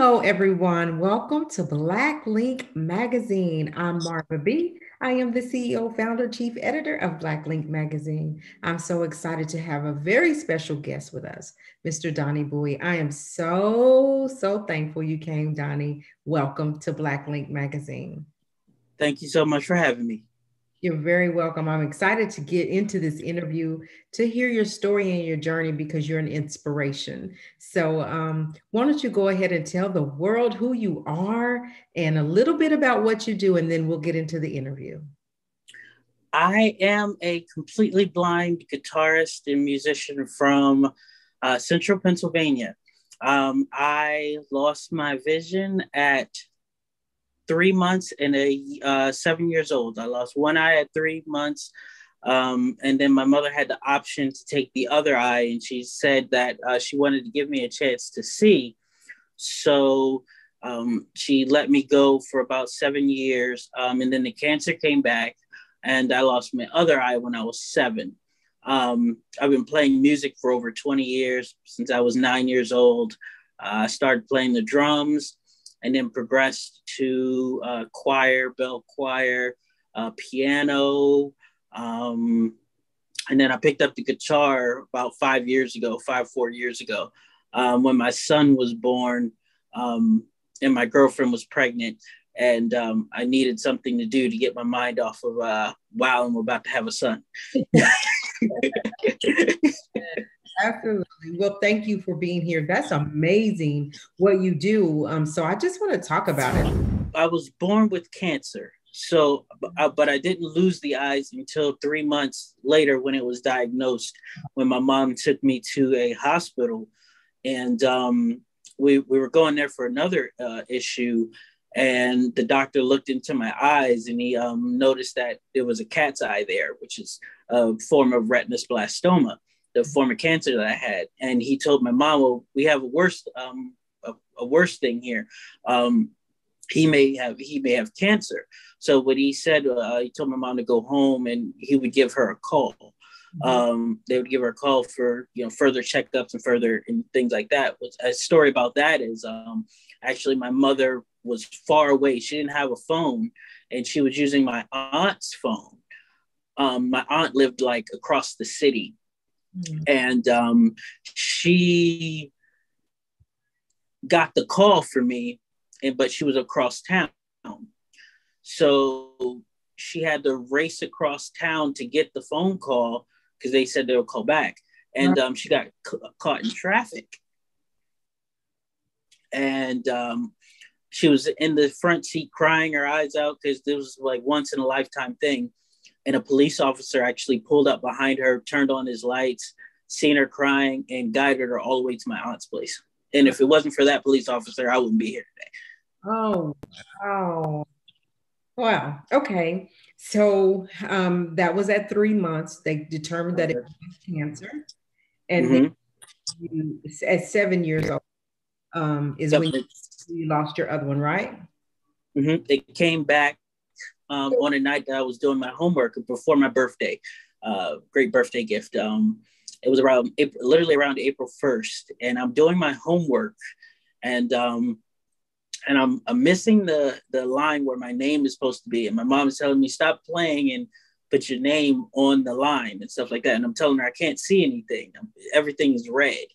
Hello, everyone. Welcome to Black Link Magazine. I'm Marva B. I am the CEO, founder, chief editor of Black Link Magazine. I'm so excited to have a very special guest with us, Mr. Donnie Bowie. I am so thankful you came, Donnie. Welcome to Black Link Magazine. Thank you so much for having me. You're very welcome. I'm excited to get into this interview to hear your story and your journey because you're an inspiration. So, why don't you go ahead and tell the world who you are and a little bit about what you do, and then we'll get into the interview. I am a completely blind guitarist and musician from central Pennsylvania. I lost my vision at 3 months and 7 years old. I lost one eye at 3 months. And then my mother had the option to take the other eye, and she said that she wanted to give me a chance to see. So she let me go for about 7 years. And then the cancer came back, and I lost my other eye when I was 7. I've been playing music for over 20 years, since I was 9 years old. I started playing the drums and then progressed to choir, bell choir, piano. And then I picked up the guitar about 5 years ago, 4 years ago, when my son was born, and my girlfriend was pregnant. And I needed something to do to get my mind off of, wow, I'm about to have a son. Absolutely. Well, thank you for being here. That's amazing what you do. So I just want to talk about it. I was born with cancer. So, but I didn't lose the eyes until 3 months later when it was diagnosed, when my mom took me to a hospital. And we were going there for another issue. And the doctor looked into my eyes, and he noticed that there was a cat's eye there, which is a form of retinoblastoma, the form of cancer that I had. And he told my mom, well, we have a worse thing here. He may have cancer. So what he said, he told my mom to go home, and he would give her a call. They would give her a call for further checkups and further and things like that. A story about that is actually my mother was far away. She didn't have a phone, and she was using my aunt's phone. My aunt lived like across the city, and she got the call for me, but she was across town. So she had to race across town to get the phone call because they said they'll call back. And she got caught in traffic. And she was in the front seat crying her eyes out because this was like once in a lifetime thing. And a police officer actually pulled up behind her, turned on his lights, seen her crying, and guided her all the way to my aunt's place. And if it wasn't for that police officer, I wouldn't be here today. Oh, wow. Wow. Okay. So that was at 3 months. They determined that it was cancer. And then you, at 7 years old, is Yep. when you lost your other one, right? They came back on a night that I was doing my homework before my birthday. Great birthday gift. It was around April, literally around April 1st, and I'm doing my homework, and I'm missing the line where my name is supposed to be, and my mom is telling me stop playing and put your name on the line and stuff like that, and I'm telling her I can't see anything. Everything is red.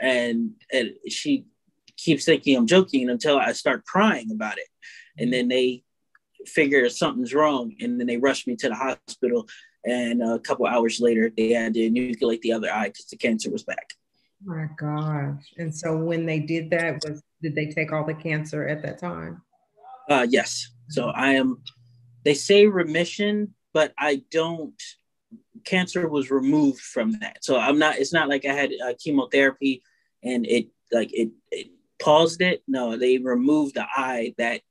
And she keeps thinking I'm joking until I start crying about it. And then they figure something's wrong, and then they rush me to the hospital. And a couple hours later, they had to enucleate the other eye because the cancer was back. Oh my gosh. And so when they did that, did they take all the cancer at that time? Yes. So they say remission, but I don't, cancer was removed from that. So it's not like I had chemotherapy and it paused it. No, they removed the eye that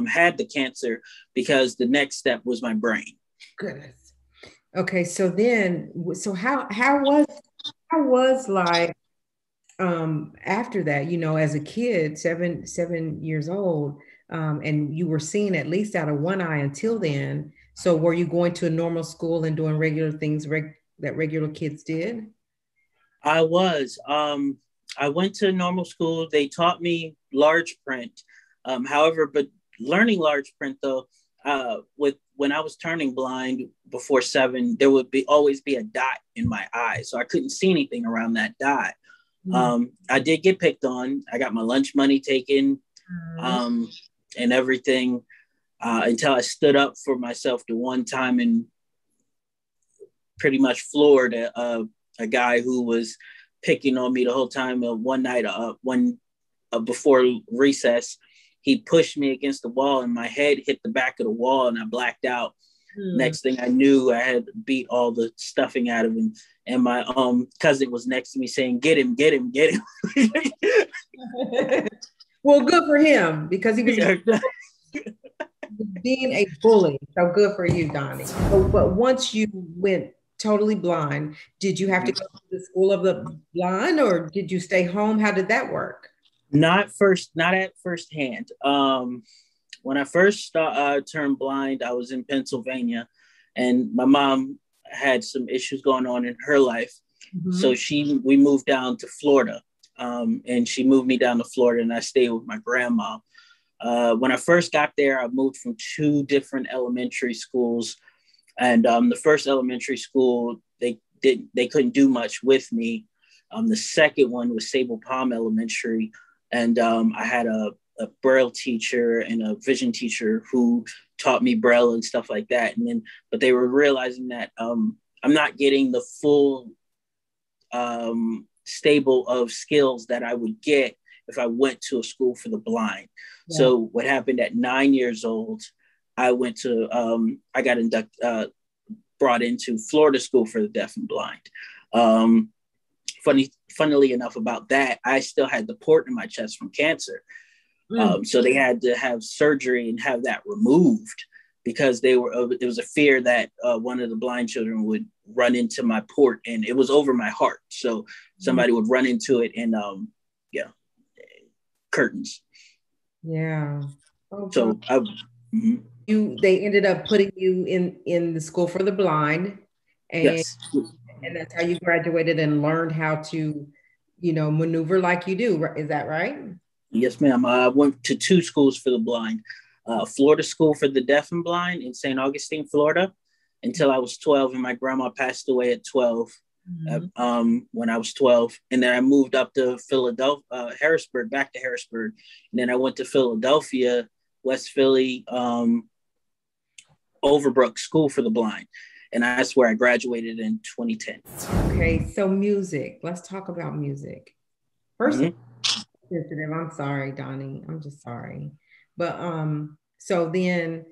had the cancer because the next step was my brain. Goodness. Okay, so then, so how was like after that? As a kid, 7 years old, and you were seeing at least out of one eye until then. So were you going to a normal school and doing regular things that regular kids did? I was. I went to normal school. They taught me large print. However, but learning large print though, with when I was turning blind before 7, there would be always be a dot in my eye, so I couldn't see anything around that dot. I did get picked on. I got my lunch money taken, and everything, until I stood up for myself the one time and pretty much floored a guy who was picking on me the whole time. One night, before recess, he pushed me against the wall and my head hit the back of the wall and I blacked out. Next thing I knew, I had beat all the stuffing out of him. And my cousin was next to me saying, "Get him, get him, get him." Well, good for him because he was being a bully. So good for you, Donnie. But once you went totally blind, did you have to go to the school of the blind or did you stay home? How did that work? Not at first hand. When I first turned blind, I was in Pennsylvania, and my mom had some issues going on in her life. So we moved down to Florida, and she moved me down to Florida, and I stayed with my grandma. When I first got there, I moved from 2 different elementary schools, and the first elementary school they couldn't do much with me. The second one was Sable Palm Elementary, and I had a Braille teacher and a vision teacher who taught me Braille and stuff like that. But they were realizing that I'm not getting the full stable of skills that I would get if I went to a school for the blind. Yeah. So what happened at 9 years old, I got brought into Florida School for the Deaf and Blind. Funnily enough about that, I still had the port in my chest from cancer. So they had to have surgery and have that removed because there was a fear that one of the blind children would run into my port, and it was over my heart. So somebody would run into it and curtains. Yeah. Okay. So they ended up putting you in the school for the blind, and yes. And that's how you graduated and learned how to, maneuver like you do. Is that right? Yes, ma'am. I went to 2 schools for the blind. Florida School for the Deaf and Blind in St. Augustine, Florida, until I was 12, and my grandma passed away at 12 when I was 12. And then I moved up to Philadelphia, Harrisburg, back to Harrisburg. And then I went to Philadelphia, West Philly, Overbrook School for the Blind. And that's where I graduated in 2010. Okay, so music. Let's talk about music. First, sensitive. I'm sorry, Donnie. I'm just sorry. But so then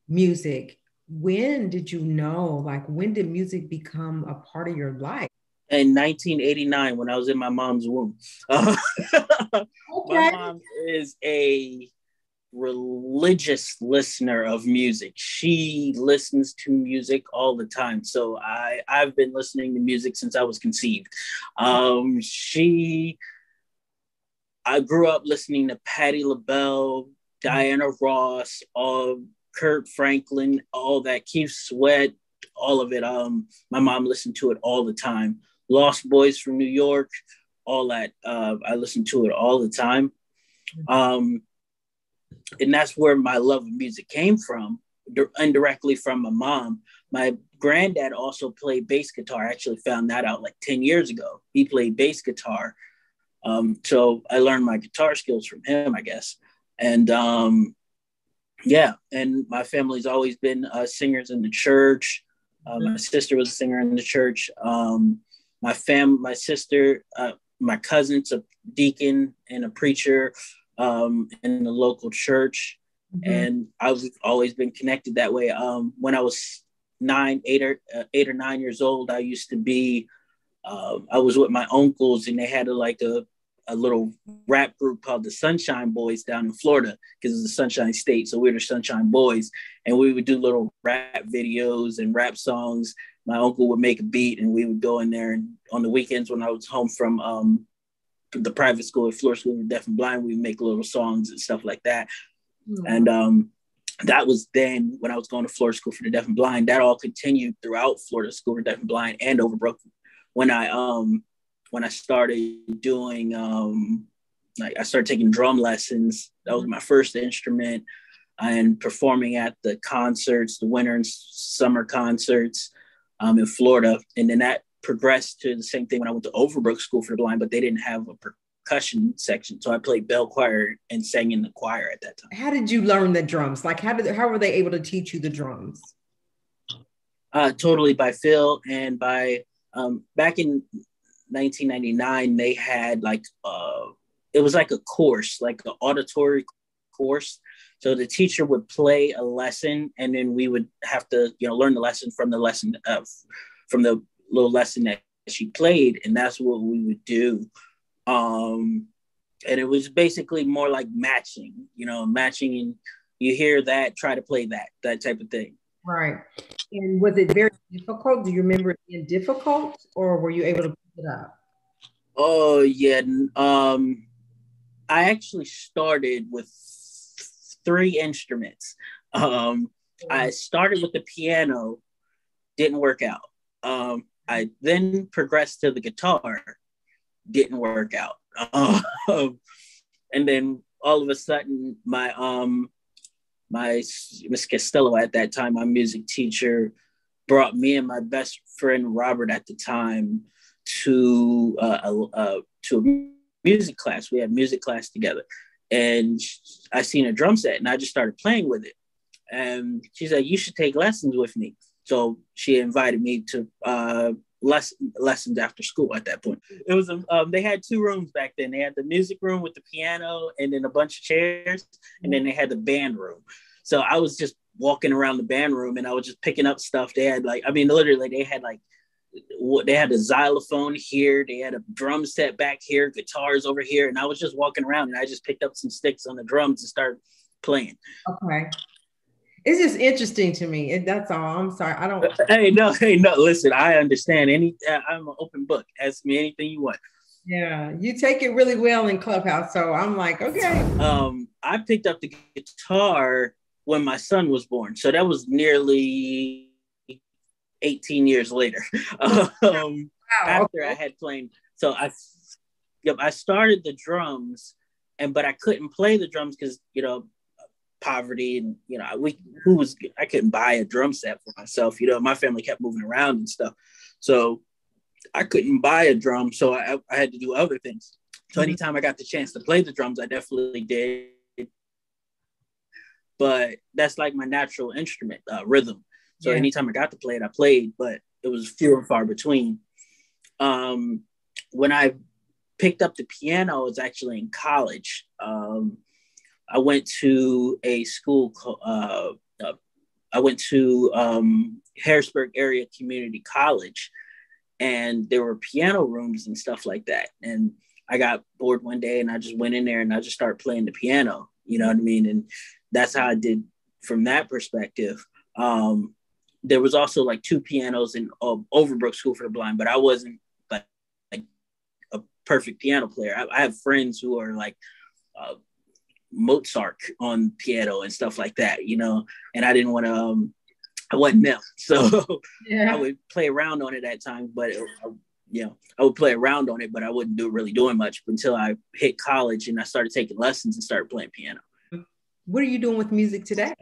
music. When did you know? Like, when did music become a part of your life? In 1989, when I was in my mom's womb. Okay. My mom is a religious listener of music. She listens to music all the time. So I've been listening to music since I was conceived. I grew up listening to Patti LaBelle, Diana Ross, Kurt Franklin, all that, Keith Sweat, all of it. My mom listened to it all the time. Lost Boys from New York, all that. I listened to it all the time. And that's where my love of music came from, indirectly from my mom. My granddad also played bass guitar. I actually found that out like 10 years ago. He played bass guitar. So I learned my guitar skills from him, I guess. And and my family's always been singers in the church. My sister was a singer in the church. My sister, my cousin's a deacon and a preacher in the local church. And I've always been connected that way. When I was 8 or 9 years old, I used to be, I was with my uncles, and they had a little rap group called the Sunshine Boys down in Florida, because it's the Sunshine State. So we were the Sunshine Boys, and we would do little rap videos and rap songs. My uncle would make a beat, and we would go in there. And on the weekends when I was home from the private school at Florida School for Deaf and Blind, we would make little songs and stuff like that. And that was then when I was going to Florida School for the Deaf and Blind. That all continued throughout Florida School for Deaf and Blind and Overbrook. When when I started doing, like I started taking drum lessons. That was my first instrument, and performing at the concerts, the winter and summer concerts in Florida. And then that progressed to the same thing when I went to Overbrook School for the Blind, but they didn't have a percussion section. So I played bell choir and sang in the choir at that time. How did you learn the drums? Like how were they able to teach you the drums? Totally by feel, and by back in 1999, they had like it was like a course, like an auditory course. So the teacher would play a lesson, and then we would have to, learn the lesson from the little lesson that she played, and that's what we would do. And it was basically more like matching, matching, and you hear that, try to play that type of thing. Right. And was it very difficult? Do you remember it being difficult, or were you able to pick it up? Oh yeah. I actually started with 3 instruments. I started with the piano, didn't work out. I then progressed to the guitar, didn't work out. And then all of a sudden, my Miss Costello at that time, my music teacher, brought me and my best friend Robert at the time to a music class. We had music class together, and I seen a drum set, and I just started playing with it. And she said, "You should take lessons with me." So she invited me to lessons after school. At that point, it was they had 2 rooms back then. They had the music room with the piano and then a bunch of chairs, and then they had the band room. So I was just walking around the band room, and I was just picking up stuff. They had literally they had a xylophone here, they had a drum set back here, guitars over here, and I was just walking around, and I just picked up some sticks on the drums and started playing. Okay. It's just interesting to me. That's all. I'm sorry. I don't. Hey, no. Listen, I understand. I'm an open book. Ask me anything you want. Yeah, you take it really well in Clubhouse. So I'm like, okay. I picked up the guitar when my son was born. So that was nearly 18 years later. Wow, After okay. I had played. So I started the drums, but I couldn't play the drums because, poverty, and I couldn't buy a drum set for myself. My family kept moving around and stuff, so I couldn't buy a drum. So I had to do other things. So anytime I got the chance to play the drums, I definitely did. But that's like my natural instrument, rhythm. So anytime I got to play it, I played, but it was few and far between. When I picked up the piano, I was actually in college. I went to a school I went to Harrisburg Area Community College, and there were piano rooms and stuff like that. And I got bored one day, and I just went in there and I just started playing the piano. You know what I mean? And that's how I did from that perspective. There was also like 2 pianos in Overbrook School for the Blind, but I wasn't like a perfect piano player. I have friends who are like Mozart on piano and stuff like that, and I didn't want to, I wasn't them. So I would play around on it at times, but I would play around on it, but I wouldn't really doing much until I hit college and I started taking lessons and started playing piano. What are you doing with music today?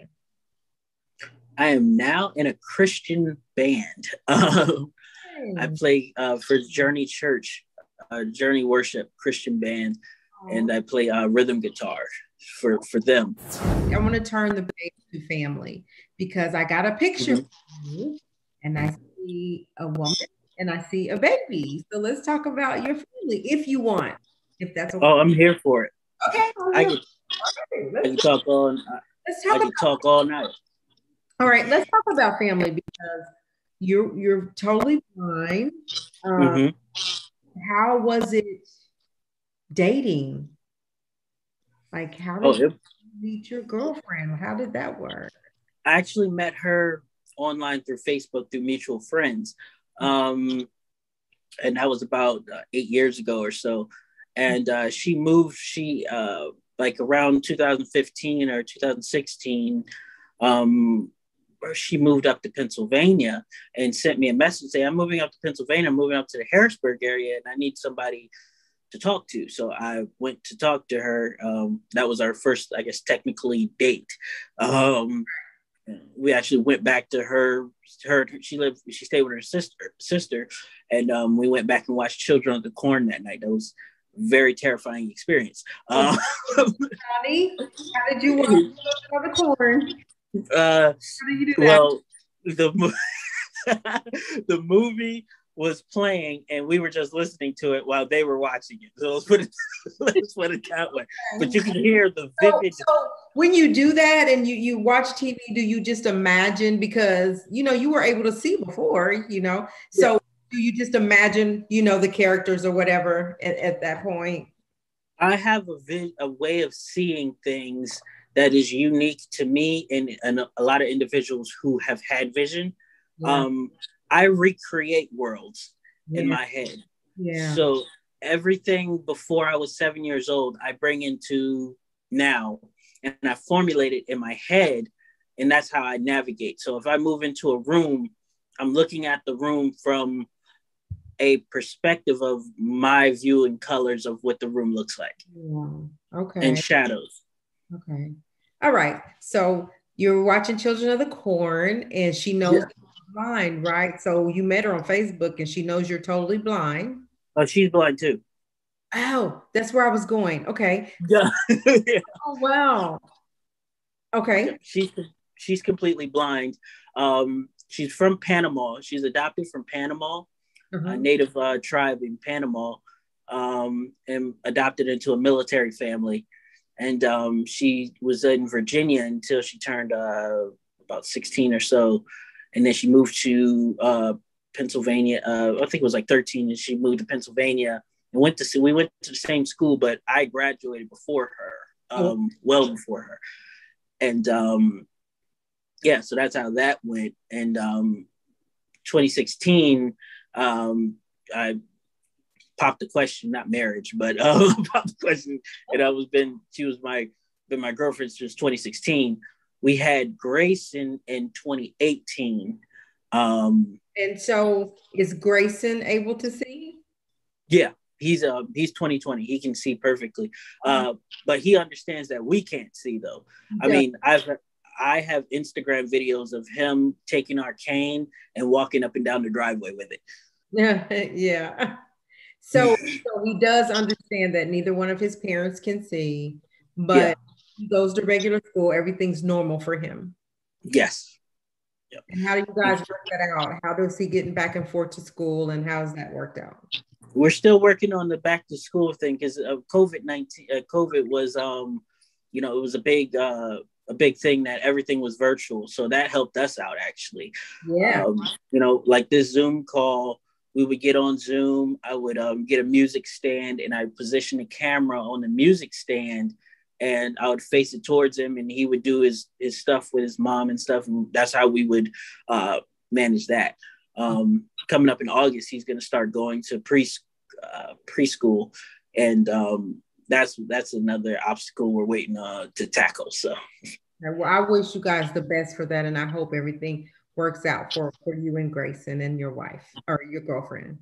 I am now in a Christian band. I play for Journey Church, Journey Worship Christian band, and I play rhythm guitar for them. I want to turn the page to family, because I got a picture of you, and I see a woman and I see a baby. So let's talk about your family if you want, if that's okay. Oh, I'm here for it. Okay. I can talk all night. All right, let's talk about family, because you're totally fine. How was it dating? Like, how did you meet your girlfriend? How did that work? I actually met her online through Facebook, through mutual friends. And that was about 8 years ago or so. And she moved, like around 2015 or 2016, she moved up to Pennsylvania and sent me a message saying, I'm moving up to Pennsylvania, I'm moving up to the Harrisburg area, and I need somebody to talk to. So I went to talk to her. That was our first, I guess, technically date. We actually went back to she stayed with her sister, and we went back and watched Children of the Corn that night. That was a very terrifying experience. Donnie, how did you watch Children of the Corn? How did you do that? Well, the the movie was playing and we were just listening to it while they were watching it. So let's put it that way. But you can hear the vivid. So when you do that and you watch TV, do you just imagine, because you were able to see before, so do you just imagine, the characters or whatever at that point? I have a way of seeing things that is unique to me and a lot of individuals who have had vision. Yeah. I recreate worlds in Yeah. my head. Yeah. So everything before I was 7 years old, I bring into now and I formulate it in my head. And that's how I navigate. So if I move into a room, I'm looking at the room from a perspective of my view and colors of what the room looks like. Yeah. Okay. And shadows. Okay. All right. So you're watching Children of the Corn and she knows you're blind, right? So you met her on Facebook and she knows you're totally blind. Oh, she's blind too. Oh, that's where I was going. Okay. Yeah. Oh, wow. Okay. She's completely blind. She's from Panama. She's adopted from Panama, a native tribe in Panama, and adopted into a military family. And she was in Virginia until she turned about 16 or so. And then she moved to Pennsylvania. I think it was like 13, and she moved to Pennsylvania and we went to the same school, but I graduated before her, well before her. And so that's how that went. And 2016, I popped the question, not marriage, but popped the question. And she was been my girlfriend since 2016. We had Grace in 2018. And so is Grayson able to see? Yeah, he's 20/20. He can see perfectly. But he understands that we can't see though. I mean, I have Instagram videos of him taking our cane and walking up and down the driveway with it. Yeah, yeah. So he does understand that neither one of his parents can see, but he goes to regular school. Everything's normal for him. Yes. Yep. And how do you guys work that out? How does he getting back and forth to school, and how's that worked out? We're still working on the back to school thing because COVID-19. COVID was, it was a big thing that everything was virtual, so that helped us out actually. Yeah. Like this Zoom call. We would get on Zoom. I would get a music stand and I'd position the camera on the music stand and I would face it towards him and he would do his stuff with his mom and stuff. And that's how we would manage that. Coming up in August, he's going to start going to preschool. And that's another obstacle we're waiting to tackle. So. Well, I wish you guys the best for that. And I hope everything works out for you and Grayson and your wife or your girlfriend.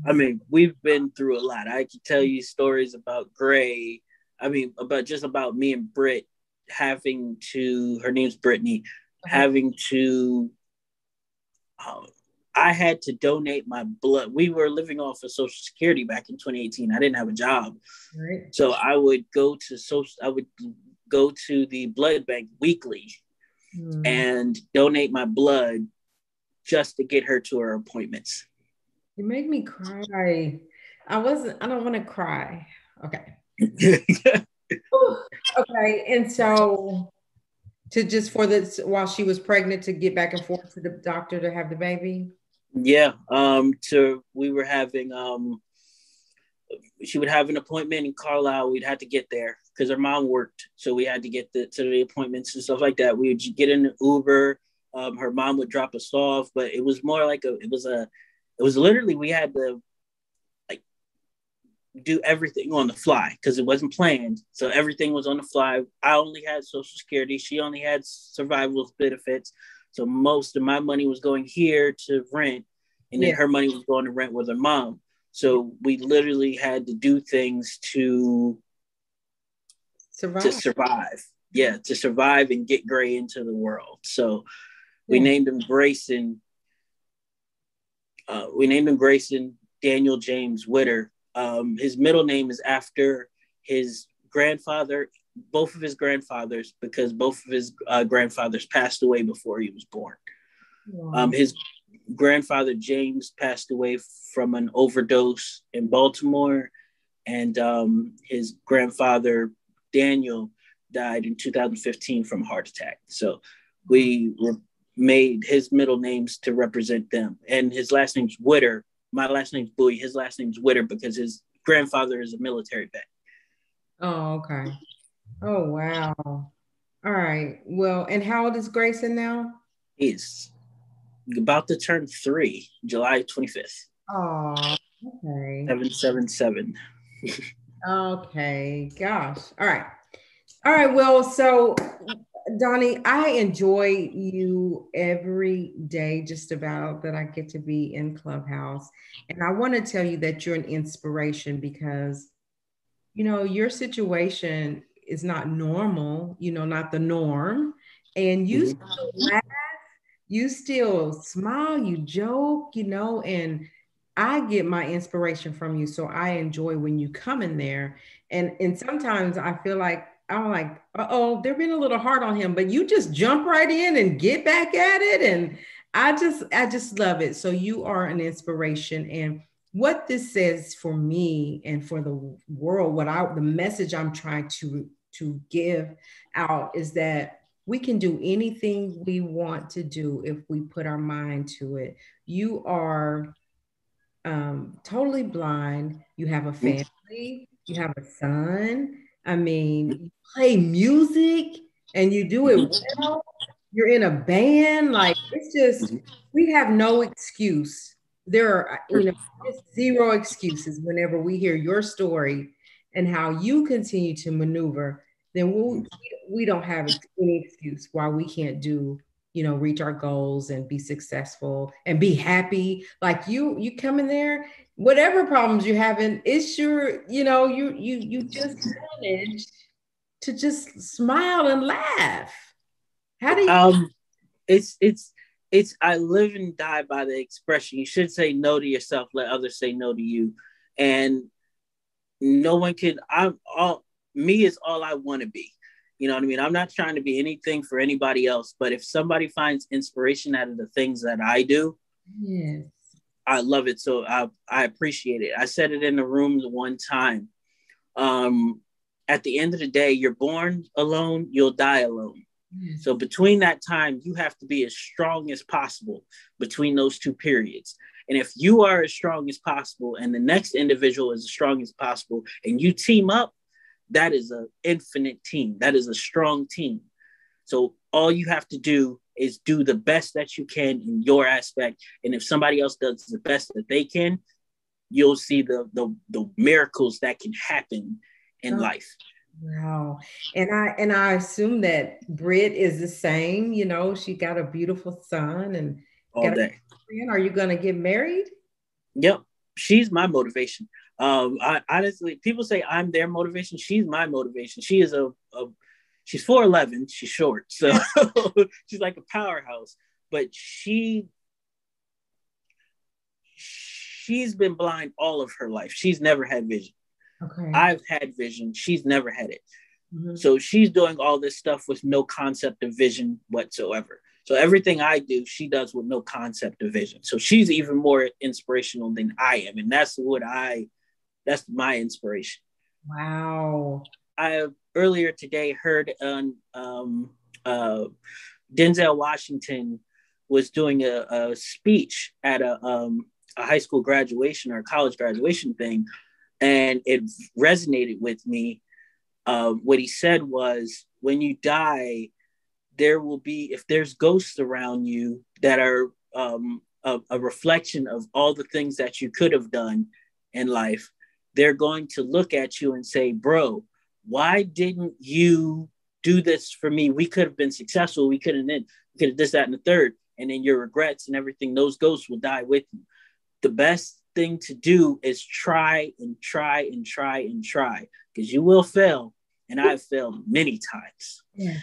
I mean, we've been through a lot. I can tell you stories about Gray. I mean, about me and Britt having to, her name's Brittany, having to, I had to donate my blood. We were living off of Social Security back in 2018. I didn't have a job. Right. So I would go to the blood bank weekly and donate my blood just to get her to her appointments. You make me cry. I don't want to cry. Okay. Okay. And so while she was pregnant, to get back and forth to the doctor to have the baby? Yeah. We were having, she would have an appointment in Carlisle. We'd have to get there because her mom worked. So we had to get to the appointments and stuff like that. We would get in an Uber. Her mom would drop us off, but it was more like it was literally, we had to like do everything on the fly because it wasn't planned. So everything was on the fly. I only had Social Security. She only had survival benefits. So most of my money was going here to rent, and then Yeah. her money was going to rent with her mom. So we literally had to do things to Survive. survive. Yeah, to survive and get Gray into the world. So we Yeah. named him Grayson. We named him Grayson Daniel James Witter. His middle name is after his grandfather, both of his grandfathers, because both of his grandfathers passed away before he was born. Wow. His grandfather James passed away from an overdose in Baltimore, and his grandfather Daniel died in 2015 from a heart attack. So we made his middle names to represent them. And his last name's Witter. My last name's Bowie. His last name's Witter because his grandfather is a military vet. Oh, okay. Oh, wow. All right. Well, and how old is Grayson now? He's about to turn 3, July 25th. Oh, okay. 777. Okay. Gosh. All right. All right. Well, so Donnie, I enjoy you every day, just about that I get to be in Clubhouse. And I want to tell you that you're an inspiration because, your situation is not normal, not the norm. And you Mm-hmm. still laugh, you still smile, you joke, and I get my inspiration from you. So I enjoy when you come in there. And sometimes I feel like I'm like, uh-oh, they're being a little hard on him, but you just jump right in and get back at it. And I just love it. So you are an inspiration. And what this says for me and for the world, the message I'm trying to give out is that we can do anything we want to do if we put our mind to it. You are totally blind. You have a family. You have a son. I mean, you play music and you do it well. You're in a band. Like, it's just, we have no excuse. There are, just zero excuses whenever we hear your story and how you continue to maneuver. Then we don't have any excuse why we can't reach our goals and be successful and be happy. Like you come in there, whatever problems you're having, it's your, you just manage to just smile and laugh. How do you? Um, it's I live and die by the expression. You should say no to yourself, let others say no to you. And no one can I'm all me is all I want to be. You know what I mean? I'm not trying to be anything for anybody else, but if somebody finds inspiration out of the things that I do, Yes. I love it. So I appreciate it. I said it in the room the one time. Um, at the end of the day, you're born alone, you'll die alone. Yes. So between that time, you have to be as strong as possible between those two periods. And if you are as strong as possible and the next individual is as strong as possible and you team up, that is an infinite team. That is a strong team. So all you have to do is do the best that you can in your aspect. And if somebody else does the best that they can, you'll see the miracles that can happen in Oh, life wow. And I assume that Britt is the same, she got a beautiful son and all got a day. friend. Are you gonna get married? Yep. She's my motivation. I honestly, people say I'm their motivation. She's my motivation. She is she's 4'11". She's short. So she's like a powerhouse, but she's been blind all of her life. She's never had vision. Okay. I've had vision. She's never had it. Mhm. So she's doing all this stuff with no concept of vision whatsoever. So everything I do, she does with no concept of vision. So she's even more inspirational than I am. And that's my inspiration. Wow. I earlier today heard on Denzel Washington was doing a speech at a high school graduation or a college graduation thing, and it resonated with me. What he said was, when you die, there will be, if there's ghosts around you that are a reflection of all the things that you could have done in life, they're going to look at you and say, bro, why didn't you do this for me. We could have been successful. We could have this, that, and the third. And then your regrets and everything, those ghosts will die with you. The best thing to do is try and try and try and try, because you will fail. And I've failed many times. Yeah.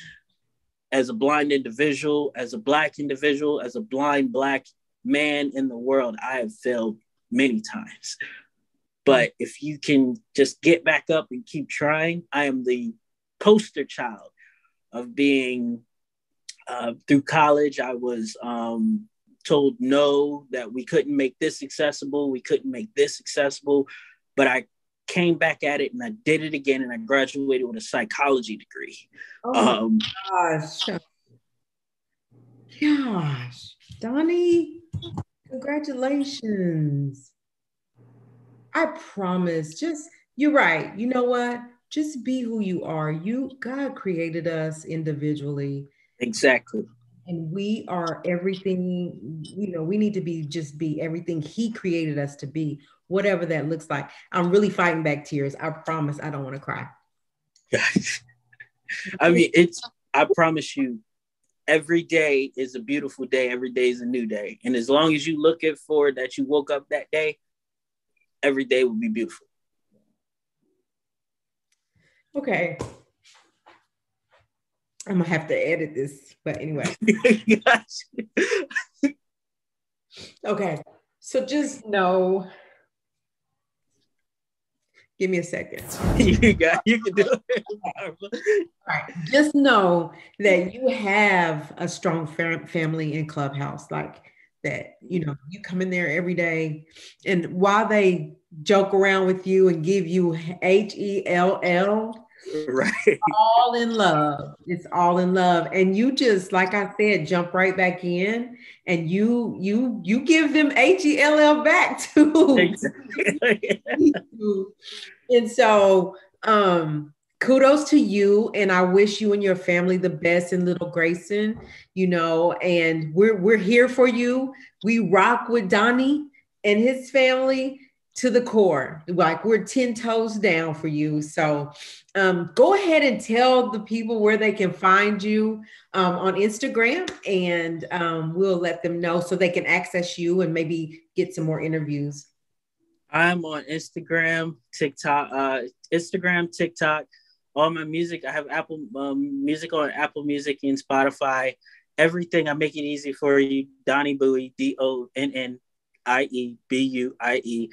As a blind individual, as a Black individual, as a blind Black man in the world, I have failed many times. But if you can just get back up and keep trying, I am the poster child of being, through college, I was told no, that we couldn't make this accessible. We couldn't make this accessible. But I came back at it and I did it again, and I graduated with a psychology degree. Oh my gosh, Donnie, congratulations. I promise, you're right. You know what? Just be who you are. God created us individually. Exactly. And we are everything, we need to be everything he created us to be, whatever that looks like. I'm really fighting back tears. I promise I don't want to cry. I mean, I promise you, every day is a beautiful day. Every day is a new day. And as long as you look at for that you woke up that day, every day will be beautiful. Okay. I'm gonna have to edit this, but anyway. Okay. So just know. Give me a second. You can do it. All right. Just know that you have a strong family in Clubhouse, like that. You come in there every day, and while they joke around with you and give you HELL, right, all in love. It's all in love, and you just, like I said, jump right back in, and you give them HELL back too. Exactly. And so, kudos to you, and I wish you and your family the best in Little Grayson. And we're here for you. We rock with Donnie and his family to the core. Like, we're 10 toes down for you. So go ahead and tell the people where they can find you on Instagram, and we'll let them know so they can access you and maybe get some more interviews. I'm on Instagram, TikTok, all my music. I have Apple Music on Apple Music and Spotify. Everything, I make it easy for you. Donnie Buie, DONNIEBUIE.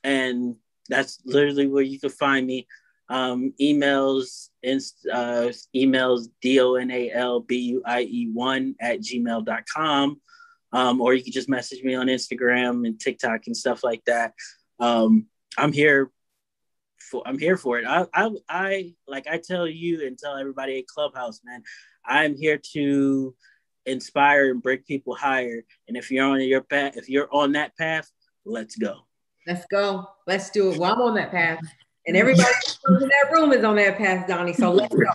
And that's literally where you can find me. Emails DONALBUIE1@gmail.com. Or you can just message me on Instagram and TikTok and stuff like that. I'm here for it. I like I tell you and tell everybody at Clubhouse, man, I'm here to inspire and bring people higher. And if you're on your path, if you're on that path, let's go. Let's go. Let's do it. Well, I'm on that path. And everybody in that room is on that path, Donnie. So let's go.